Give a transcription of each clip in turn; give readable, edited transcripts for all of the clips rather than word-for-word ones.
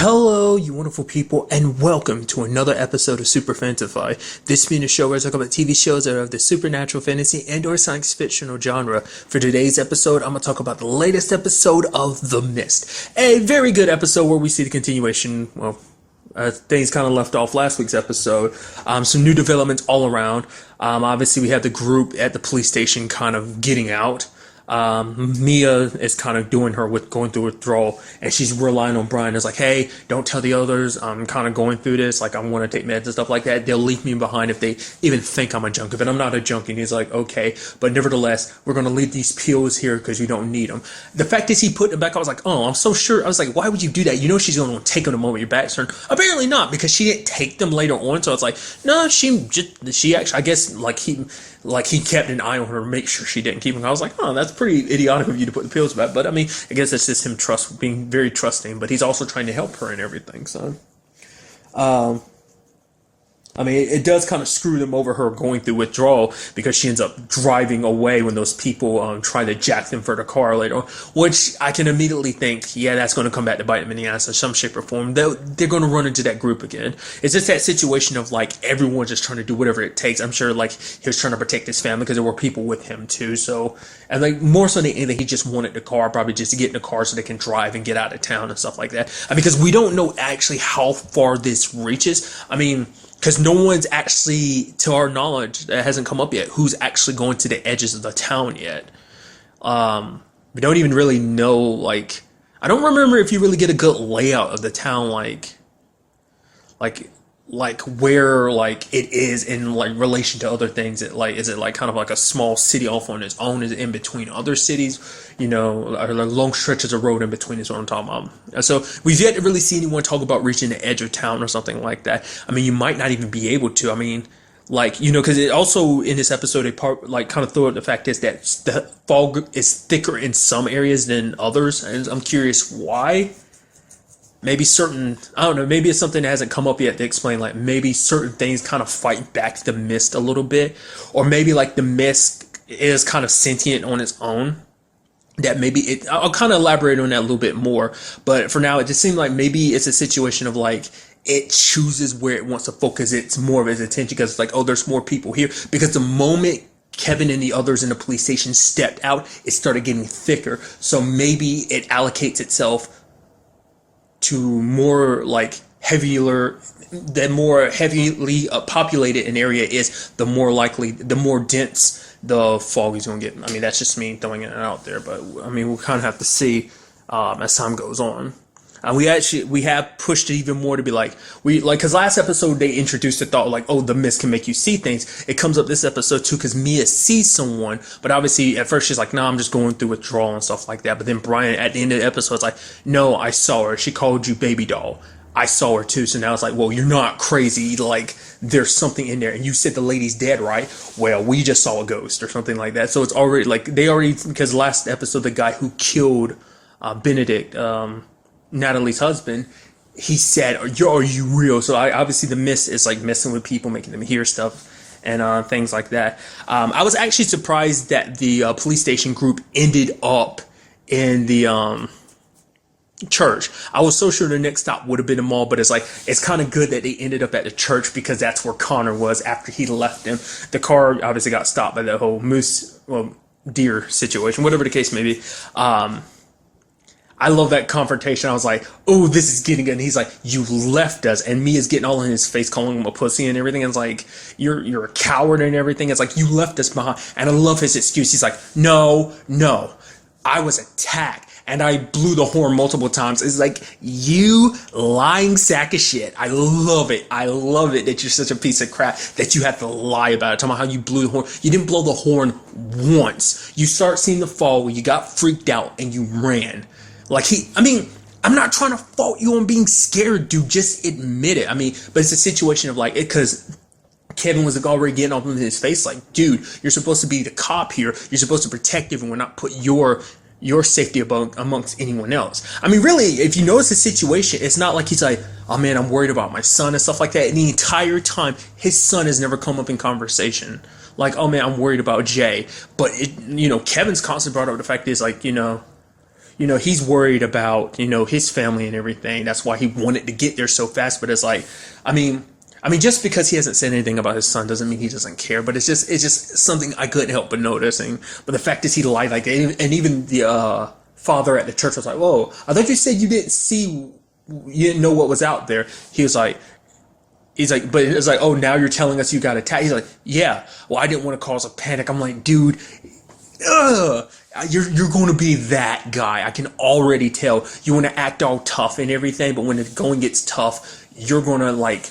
Hello, you wonderful people, and welcome to another episode of Super-Fanta-Fi. This being a show where I talk about TV shows that are of the supernatural, fantasy, and/or science fictional genre. For today's episode, I'm going to talk about the latest episode of The Mist. A very good episode where we see the continuation, things kind of left off last week's episode. Some new developments all around. Obviously, we have the group at the police station kind of getting out. Mia is kind of doing her with going through withdrawal, and she's relying on Brian. It's like, hey, don't tell the others. I'm kind of going through this. Like, I want to take meds and stuff like that. They'll leave me behind if they even think I'm a junkie. But I'm not a junkie. And he's like, okay, but nevertheless, we're going to leave these pills here because you don't need them. The fact is, he put them back. I was like, oh, I'm so sure. I was like, why would you do that? You know she's going to take them the moment your back's turned. Apparently not, because she didn't take them later on. So it's like, no, she actually, I guess, like he kept an eye on her to make sure she didn't keep them. I was like, oh, that's pretty idiotic of you to put the pills back. But I mean, I guess that's just him being very trusting. But he's also trying to help her and everything. So, I mean, it does kind of screw them over her going through withdrawal because she ends up driving away when those people try to jack them for the car later on, which I can immediately think, yeah, that's going to come back to bite them in the ass in some shape or form. They're going to run into that group again. It's just that situation of like everyone just trying to do whatever it takes. I'm sure like he was trying to protect his family because there were people with him too. So, and like more so than anything, he just wanted the car, probably just to get in the car so they can drive and get out of town and stuff like that. I mean, because we don't know actually how far this reaches. I mean, because no one's actually, to our knowledge, that hasn't come up yet, who's actually going to the edges of the town yet. We don't even really know, like, I don't remember if you really get a good layout of the town, like where, like, it is in, like, relation to other things. Is it, like, kind of like a small city off on its own? Is it in between other cities? You know, are there long stretches of road in between is what I'm talking about. So we've yet to really see anyone talk about reaching the edge of town or something like that. I mean, you might not even be able to. I mean, like, you know, because it also, in this episode, they kind of throw out the fact is that the fog is thicker in some areas than others. And I'm curious why. Maybe I don't know, maybe it's something that hasn't come up yet to explain, like maybe certain things kind of fight back the mist a little bit, or maybe like the mist is kind of sentient on its own, that maybe I'll kind of elaborate on that a little bit more, but for now it just seemed like maybe it's a situation of like, it chooses where it wants to focus its more of its attention, because it's like, oh, there's more people here, because the moment Kevin and the others in the police station stepped out, it started getting thicker, so maybe it allocates itself to more like the more heavily populated an area is, the more dense the fog is going to get. I mean, that's just me throwing it out there, but I mean, we'll kind of have to see as time goes on. We have pushed it even more to be like, because last episode they introduced the thought like, oh, the mist can make you see things. It comes up this episode too because Mia sees someone, but obviously at first she's like, nah, I'm just going through withdrawal and stuff like that. But then Brian at the end of the episode is like, no, I saw her. She called you baby doll. I saw her too. So now it's like, well, you're not crazy. Like, there's something in there. And you said the lady's dead, right? Well, we just saw a ghost or something like that. So it's already like, because last episode, the guy who killed Benedict, Natalie's husband, he said, are you real? So obviously the mist is like messing with people, making them hear stuff and things like that. I was actually surprised that the police station group ended up in the church. I was so sure the next stop would have been the mall, but it's like, it's kind of good that they ended up at the church because that's where Connor was after he left him. The car obviously got stopped by the whole deer situation, whatever the case may be. I love that confrontation. I was like, oh, this is getting good. And he's like, you left us. And Mia's getting all in his face, calling him a pussy and everything. And it's like, you're a coward and everything. It's like, you left us behind. And I love his excuse. He's like, no, I was attacked. And I blew the horn multiple times. It's like, you lying sack of shit. I love it. I love it that you're such a piece of crap that you have to lie about it. Talking about how you blew the horn. You didn't blow the horn once. You start seeing the fall, you got freaked out and you ran. Like I'm not trying to fault you on being scared, dude. Just admit it. I mean, but it's a situation of like, because Kevin was already getting up in his face like, dude, you're supposed to be the cop here. You're supposed to protect everyone, not put your safety amongst anyone else. I mean, really, if you notice the situation, it's not like he's like, oh man, I'm worried about my son and stuff like that. And the entire time, his son has never come up in conversation. Like, oh man, I'm worried about Jay. But Kevin's constantly brought up the fact is like, he's worried about, his family and everything. That's why he wanted to get there so fast. But it's like, I mean, just because he hasn't said anything about his son doesn't mean he doesn't care. But it's just something I couldn't help but noticing. But the fact is, he lied like that, and even the father at the church was like, "Whoa, I thought you said you didn't know what was out there." He's like, but it's like, "Oh, now you're telling us you got attacked." He's like, "Yeah, well, I didn't want to cause a panic." I'm like, dude, you're going to be that guy. I can already tell. You want to act all tough and everything, but when the going gets tough, you're going to like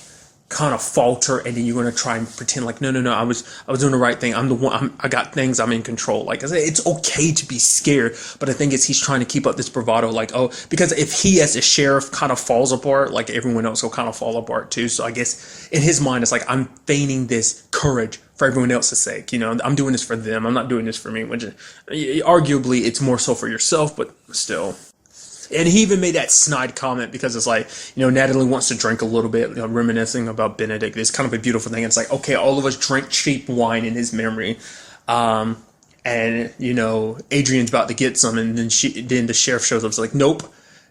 kind of falter, and then you're going to try and pretend like, no, I was doing the right thing. I'm the one. I got things. I'm in control. Like I said, it's okay to be scared, but the thing is, he's trying to keep up this bravado. Like, oh, because if he as a sheriff kind of falls apart, like everyone else will kind of fall apart too. So I guess in his mind, it's like, I'm feigning this courage for everyone else's sake. I'm doing this for them. I'm not doing this for me. Which arguably, it's more so for yourself, but still. And he even made that snide comment because it's like, Natalie wants to drink a little bit, reminiscing about Benedict. It's kind of a beautiful thing. It's like, okay, all of us drink cheap wine in his memory. And, Adrian's about to get some, and then the sheriff shows up. It's like, nope.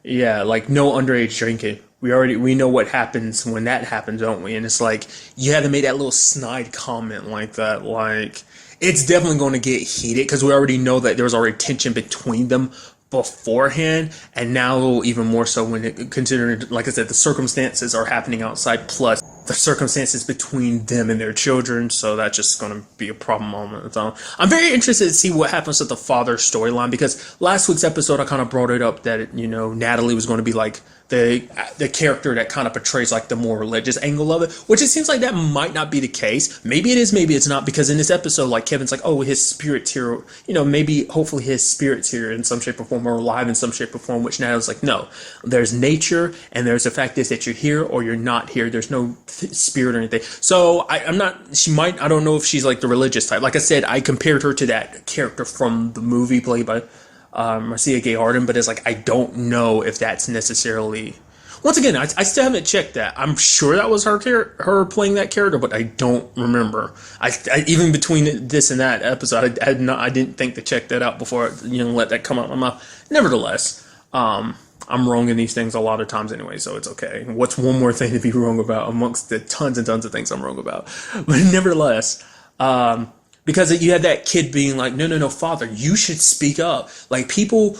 Yeah, like no underage drinking. We know what happens when that happens, don't we? And it's like, you had to make that little snide comment like that. Like, it's definitely going to get heated because we already know that there was already tension between them beforehand, and now even more so when considering, like I said, the circumstances are happening outside, plus the circumstances between them and their children. So that's just going to be a problem moment. So I'm very interested to see what happens with the father storyline, because last week's episode I kind of brought it up that Natalie was going to be like the character that kind of portrays like the more religious angle of it, which it seems like that might not be the case. Maybe it is, maybe it's not, because in this episode, like, Kevin's like, oh, his spirit's here, maybe hopefully his spirit's here in some shape or form, or alive in some shape or form, which Natalie's like, no, there's nature, and there's the fact is that you're here or you're not here. There's no spirit or anything. So I don't know if she's like the religious type. Like I said, I compared her to that character from the movie played by Marcia Gay Harden, but it's like, I don't know if that's necessarily. Once again, I still haven't checked that. I'm sure that was her playing that character, but I don't remember. I even between this and that episode, I didn't think to check that out before let that come out of my mouth. Nevertheless, I'm wrong in these things a lot of times anyway, so it's okay. What's one more thing to be wrong about amongst the tons and tons of things I'm wrong about? But nevertheless, because you had that kid being like, no, father, you should speak up. Like, people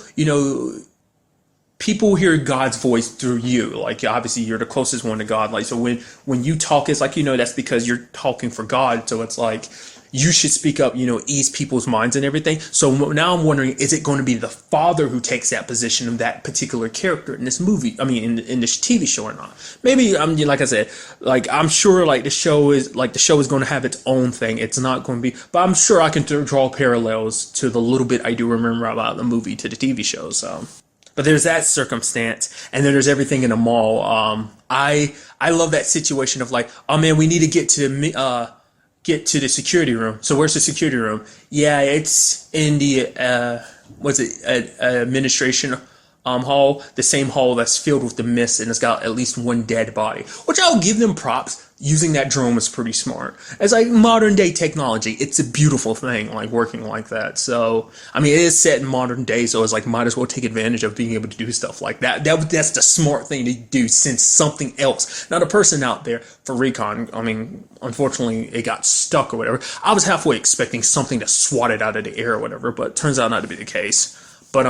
hear God's voice through you. Like, obviously you're the closest one to God. Like, so when you talk, it's like, that's because you're talking for God. So it's like, you should speak up, ease people's minds and everything. So now I'm wondering, is it going to be the father who takes that position of that particular character in this movie? I mean, in this TV show or not? Maybe, like I said, like, I'm sure like the show is going to have its own thing. It's not going to be, but I'm sure I can draw parallels to the little bit I do remember about the movie to the TV show. So, but there's that circumstance, and then there's everything in the mall. I love that situation of like, oh man, we need to get to the security room. So where's the security room? Yeah, it's in the administration hall, the same hall that's filled with the mist, and it's got at least one dead body. Which I'll give them props. Using that drone was pretty smart. It's like modern day technology. It's a beautiful thing, like working like that. So I mean, it is set in modern day, so it's like might as well take advantage of being able to do stuff like that. That's the smart thing to do, since something else, not a person out there for recon. I mean, unfortunately, it got stuck or whatever. I was halfway expecting something to swat it out of the air or whatever, but turns out not to be the case. But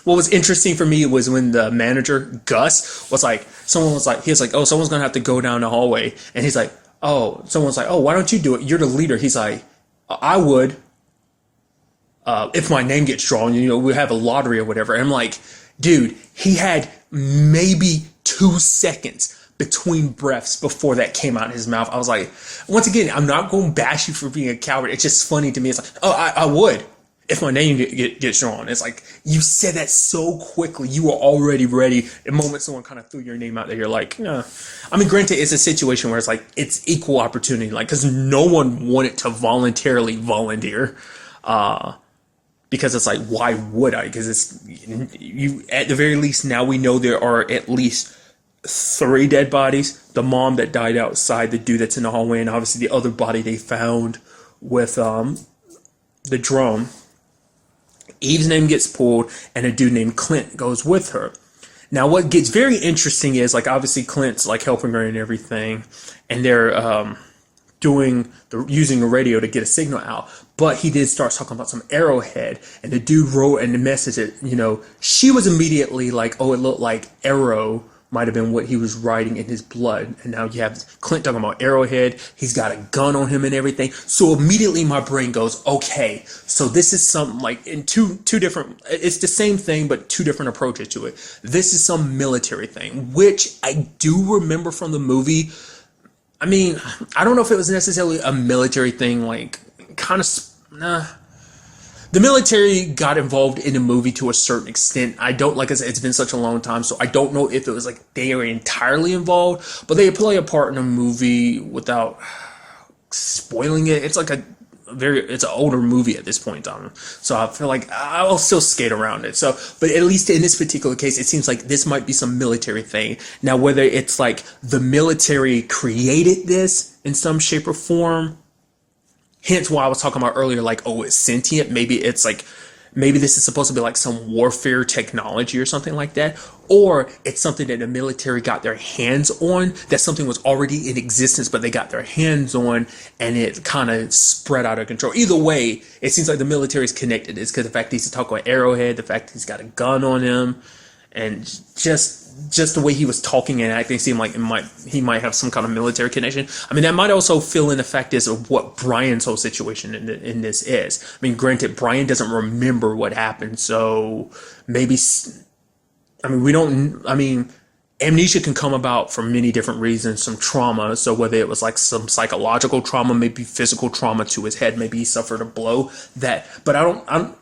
what was interesting for me was when the manager, Gus, was like, he was like, oh, someone's going to have to go down the hallway. And he's like, oh, someone's like, oh, why don't you do it? You're the leader. He's like, I would, if my name gets drawn, we have a lottery or whatever. And I'm like, dude, he had maybe 2 seconds between breaths before that came out of his mouth. I was like, once again, I'm not going to bash you for being a coward. It's just funny to me. It's like, oh, I would. If my name gets drawn. It's like, you said that so quickly. You were already ready. The moment someone kind of threw your name out there, you're like, yeah. I mean, granted, it's a situation where it's like, it's equal opportunity. Like, because no one wanted to voluntarily volunteer. Because it's like, why would I? Because it's, at the very least, now we know there are at least 3 dead bodies. The mom that died outside, the dude that's in the hallway, and obviously the other body they found with the drone. Eve's name gets pulled, and a dude named Clint goes with her. Now, what gets very interesting is, like, obviously Clint's like helping her and everything, and they're using a radio to get a signal out. But he did start talking about some Arrowhead, and the dude wrote in the message that, she was immediately like, oh, it looked like Arrow might have been what he was writing in his blood. And now you have Clint talking about Arrowhead. He's got a gun on him and everything. So immediately my brain goes, okay, so this is something like in two different, it's the same thing, but two different approaches to it. This is some military thing, which I do remember from the movie. I mean, I don't know if it was necessarily a military thing, like kind of, nah. The military got involved in the movie to a certain extent. I don't, like I said, it's been such a long time, so I don't know if it was like they were entirely involved, but they play a part in the movie without spoiling it. It's like it's an older movie at this point in time, so I feel like I'll still skate around it. So, but at least in this particular case, it seems like this might be some military thing. Now, whether it's like the military created this in some shape or form, hence why I was talking about earlier, like, oh, it's sentient. Maybe it's like, maybe this is supposed to be like some warfare technology or something like that. Or it's something that the military got their hands on, that something was already in existence, but they got their hands on and it kind of spread out of control. Either way, it seems like the military is connected. It's because the fact that he's talking about Arrowhead, the fact that he's got a gun on him, and just the way he was talking and acting seemed like he might have some kind of military connection. I mean, that might also fill in the fact of what Brian's whole situation in this is. I mean, granted, Brian doesn't remember what happened, so maybe, amnesia can come about for many different reasons, some trauma. So whether it was like some psychological trauma, maybe physical trauma to his head, maybe he suffered a blow but I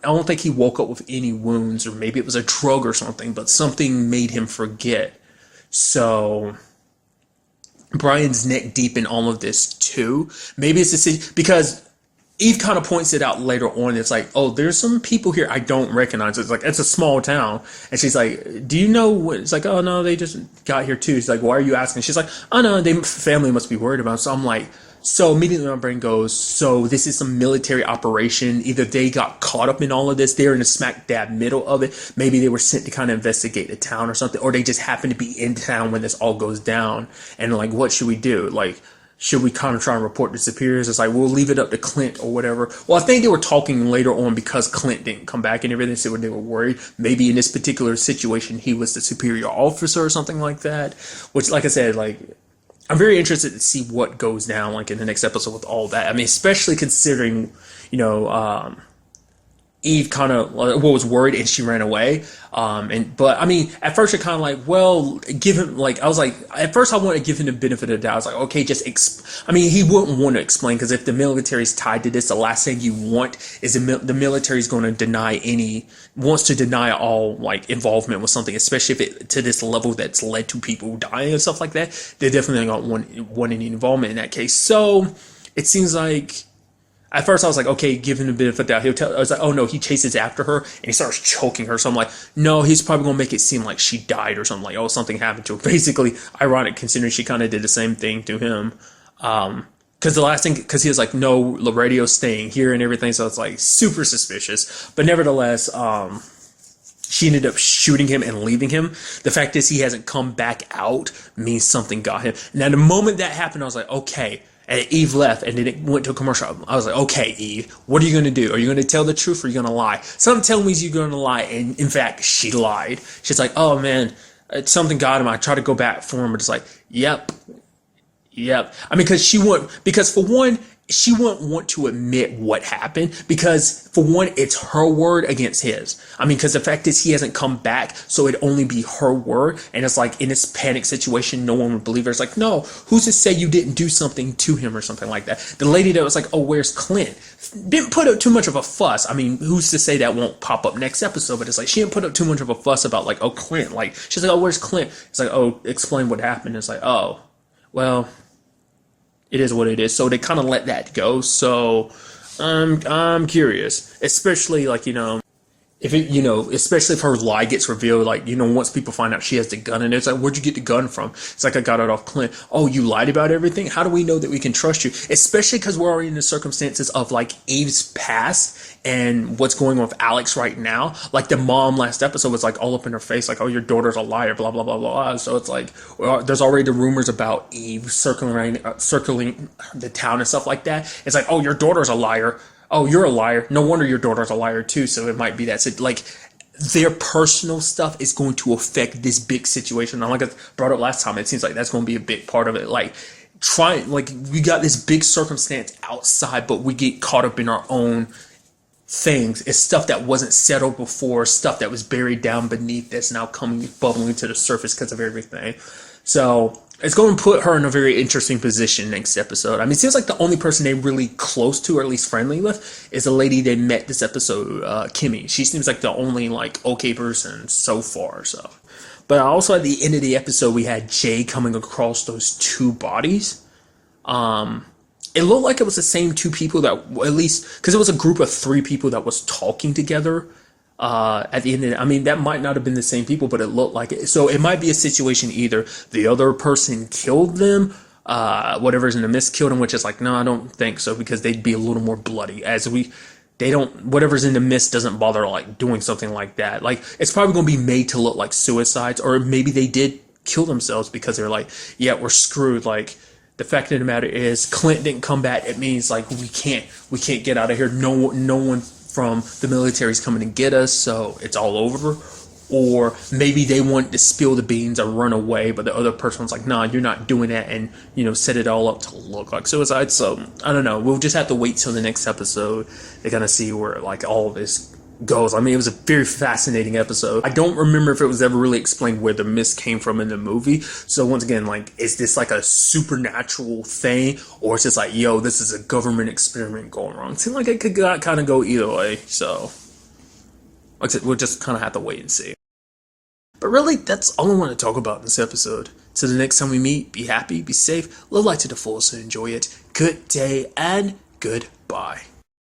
don't think he woke up with any wounds, or maybe it was a drug or something, but something made him forget. So Brian's neck deep in all of this too. Maybe it's because Eve kind of points it out later on. It's like, oh, there's some people here I don't recognize. It's like, it's a small town. And she's like, do you know what? It's like, oh, no, they just got here too. She's like, why are you asking? She's like, oh, no, their family must be worried about it. So I'm like, so immediately my brain goes, so this is some military operation. Either they got caught up in all of this, they're in the smack dab middle of it. Maybe they were sent to kind of investigate the town or something, or they just happen to be in town when this all goes down. And like, what should we do? Like, should we kind of try and report the superiors? It's like, we'll leave it up to Clint or whatever. Well, I think they were talking later on because Clint didn't come back and everything, so they were worried. Maybe in this particular situation, he was the superior officer or something like that. Which, like I said, like, I'm very interested to see what goes down, like, in the next episode with all that. I mean, especially considering, Eve kind of was worried and she ran away. But I mean, at first you're kind of like, well, give him, like, I was like, at first I want to give him the benefit of the doubt. I was like, okay, he wouldn't want to explain, because if the military is tied to this, the last thing you want is the military is going to wants to deny all like involvement with something, especially if it to this level that's led to people dying and stuff like that. They definitely don't want any involvement in that case. So it seems like, at first I was like, okay, give him a bit of a doubt. I was like, oh no, he chases after her and he starts choking her. So I'm like, no, he's probably going to make it seem like she died or something, like, oh, something happened to her. Basically, ironic considering she kind of did the same thing to him. Because he was like, no, the radio's staying here and everything. So it's like super suspicious. But nevertheless, she ended up shooting him and leaving him. The fact is he hasn't come back out means something got him. Now, the moment that happened, I was like, okay. And Eve left, and then it went to a commercial. I was like, okay, Eve, what are you going to do? Are you going to tell the truth, or are you going to lie? Something tells me you're going to lie, and in fact, she lied. She's like, oh, man, something got him. I tried to go back for him, but it's like, yep. I mean, because for one, she wouldn't want to admit what happened, because for one, it's her word against his. I mean, because the fact is he hasn't come back, so it'd only be her word. And it's like, in this panic situation, no one would believe her. It's like, no, who's to say you didn't do something to him or something like that? The lady that was like, oh, where's Clint? Didn't put up too much of a fuss. I mean, who's to say that won't pop up next episode? But it's like, she didn't put up too much of a fuss about like, oh, Clint. Like, she's like, oh, where's Clint? It's like, oh, explain what happened. It's like, oh, well, it is what it is. So they kind of let that go. So I'm curious, especially like, if it, especially if her lie gets revealed, like, once people find out she has the gun, and it's like, where'd you get the gun from? It's like, I got it off Clint. Oh, you lied about everything? How do we know that we can trust you? Especially because we're already in the circumstances of like Eve's past and what's going on with Alex right now. Like the mom last episode was like all up in her face, like, oh, your daughter's a liar, blah, blah, blah, blah. So it's like, well, there's already the rumors about Eve circling the town and stuff like that. It's like, oh, your daughter's a liar. Oh, you're a liar. No wonder your daughter's a liar too. So it might be that. So like, their personal stuff is going to affect this big situation. And like I brought up last time, it seems like that's going to be a big part of it. Like, we got this big circumstance outside, but we get caught up in our own things. It's stuff that wasn't settled before, stuff that was buried down beneath that's now bubbling to the surface because of everything. So it's going to put her in a very interesting position next episode. I mean, it seems like the only person they're really close to, or at least friendly with, is a lady they met this episode, Kimmy. She seems like the only like okay person so far. So, but also at the end of the episode, we had Jay coming across those two bodies. It looked like it was the same two people that, at least, because it was a group of 3 people that was talking together. At the end of it, I mean, that might not have been the same people, but it looked like it. So it might be a situation either the other person killed them, whatever's in the mist killed them, which is like, no, I don't think so, because they'd be a little more bloody. Whatever's in the mist doesn't bother like doing something like that. Like, it's probably going to be made to look like suicides, or maybe they did kill themselves because they're like, yeah, we're screwed. Like, the fact of the matter is, Clint didn't come back. It means like we can't get out of here. No one from the military is coming to get us, so it's all over. Or maybe they want to spill the beans or run away, but the other person's like, nah, you're not doing that, and set it all up to look like suicide. So I don't know. We'll just have to wait till the next episode to kind of see where like all of this goes. I mean, it was a very fascinating episode. I don't remember if it was ever really explained where the mist came from in the movie. So once again, like, is this like a supernatural thing, or it's just like, yo, this is a government experiment going wrong? It seems like it could kind of go either way. So like I said, we'll just kind of have to wait and see. But really, that's all I want to talk about in this episode. So the next time we meet, be happy, be safe, live life to the fullest, and enjoy it. Good day and goodbye.